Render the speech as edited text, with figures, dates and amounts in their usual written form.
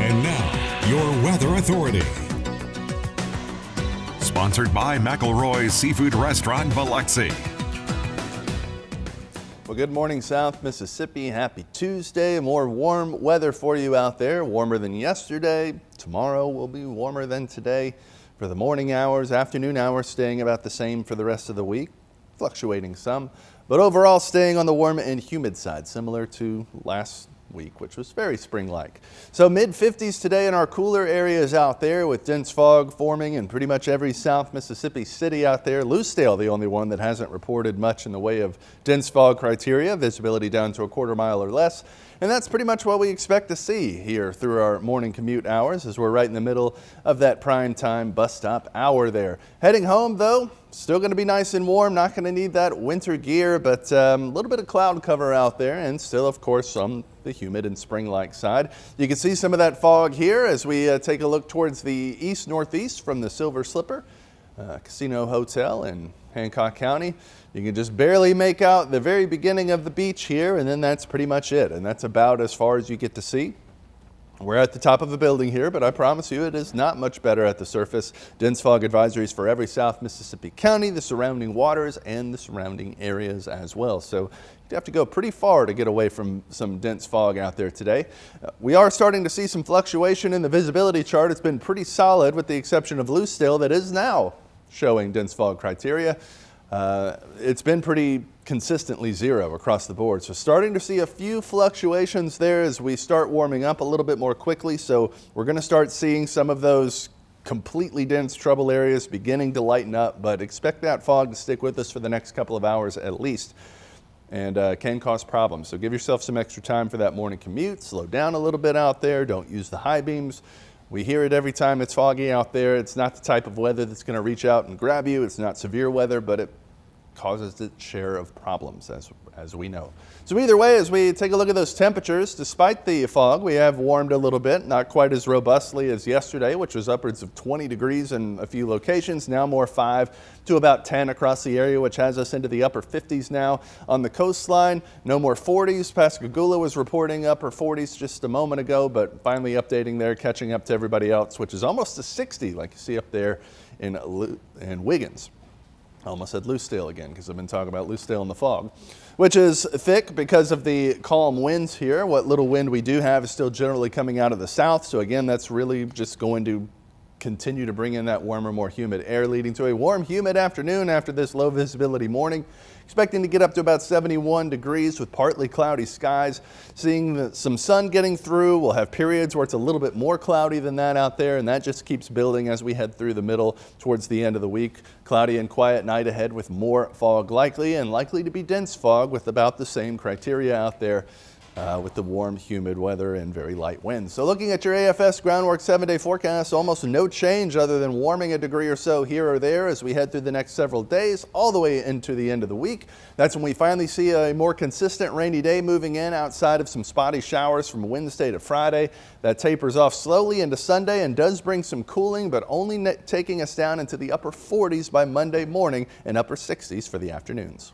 And now, your weather authority. Sponsored by McElroy's Seafood Restaurant, Biloxi. Well, good morning, South Mississippi. Happy Tuesday. More warm weather for you out there. Warmer than yesterday. Tomorrow will be warmer than today. For the morning hours, afternoon hours, staying about the same for the rest of the week. Fluctuating some, but overall staying on the warm and humid side, similar to last week, which was very spring-like. So mid-50s today in our cooler areas out there, with dense fog forming in pretty much every South Mississippi city out there. Lucedale, the only one that hasn't reported much in the way of dense fog criteria, visibility down to a quarter mile or less. And that's pretty much what we expect to see here through our morning commute hours, as we're right in the middle of that prime time bus stop hour there. Heading home though, still going to be nice and warm, not going to need that winter gear, but a little bit of cloud cover out there, and still of course on the humid and spring-like side. You can see some of that fog here as we take a look towards the east-northeast from the Silver Slipper Casino Hotel in Hancock County. You can just barely make out the very beginning of the beach here, and then that's pretty much it. And that's about as far as you get to see. We're at the top of a building here, but I promise you it is not much better at the surface. Dense fog advisories for every South Mississippi county, the surrounding waters, and the surrounding areas as well. So you have to go pretty far to get away from some dense fog out there today. We are starting to see some fluctuation in the visibility chart. It's been pretty solid with the exception of Lucedale that is now showing dense fog criteria. It's been pretty consistently zero across the board. So starting to see a few fluctuations there as we start warming up a little bit more quickly. So we're going to start seeing some of those completely dense trouble areas beginning to lighten up, but expect that fog to stick with us for the next couple of hours at least, and can cause problems. So give yourself some extra time for that morning commute. Slow down a little bit out there. Don't use the high beams. We hear it every time it's foggy out there. It's not the type of weather that's going to reach out and grab you. It's not severe weather, but it causes its share of problems, as we know. So either way, as we take a look at those temperatures, despite the fog, we have warmed a little bit, not quite as robustly as yesterday, which was upwards of 20 degrees in a few locations. Now more 5 to about 10 across the area, which has us into the upper 50s now on the coastline. No more 40s. Pascagoula was reporting upper 40s just a moment ago, but finally updating there, catching up to everybody else, which is almost a 60 like you see up there in Wiggins. I almost said Lucedale again because I've been talking about Lucedale in the fog, which is thick because of the calm winds here. What little wind we do have is still generally coming out of the south. So again, that's really just going to continue to bring in that warmer, more humid air, leading to a warm, humid afternoon after this low visibility morning. Expecting to get up to about 71 degrees with partly cloudy skies. Seeing some sun getting through. We'll have periods where it's a little bit more cloudy than that out there, and that just keeps building as we head through the middle towards the end of the week. Cloudy and quiet night ahead with more fog likely, and likely to be dense fog with about the same criteria out there. With the warm, humid weather and very light winds. So looking at your AFS Groundwork 7-day forecast, almost no change other than warming a degree or so here or there as we head through the next several days, all the way into the end of the week. That's when we finally see a more consistent rainy day moving in outside of some spotty showers from Wednesday to Friday. That tapers off slowly into Sunday and does bring some cooling, but only taking us down into the upper 40s by Monday morning and upper 60s for the afternoons.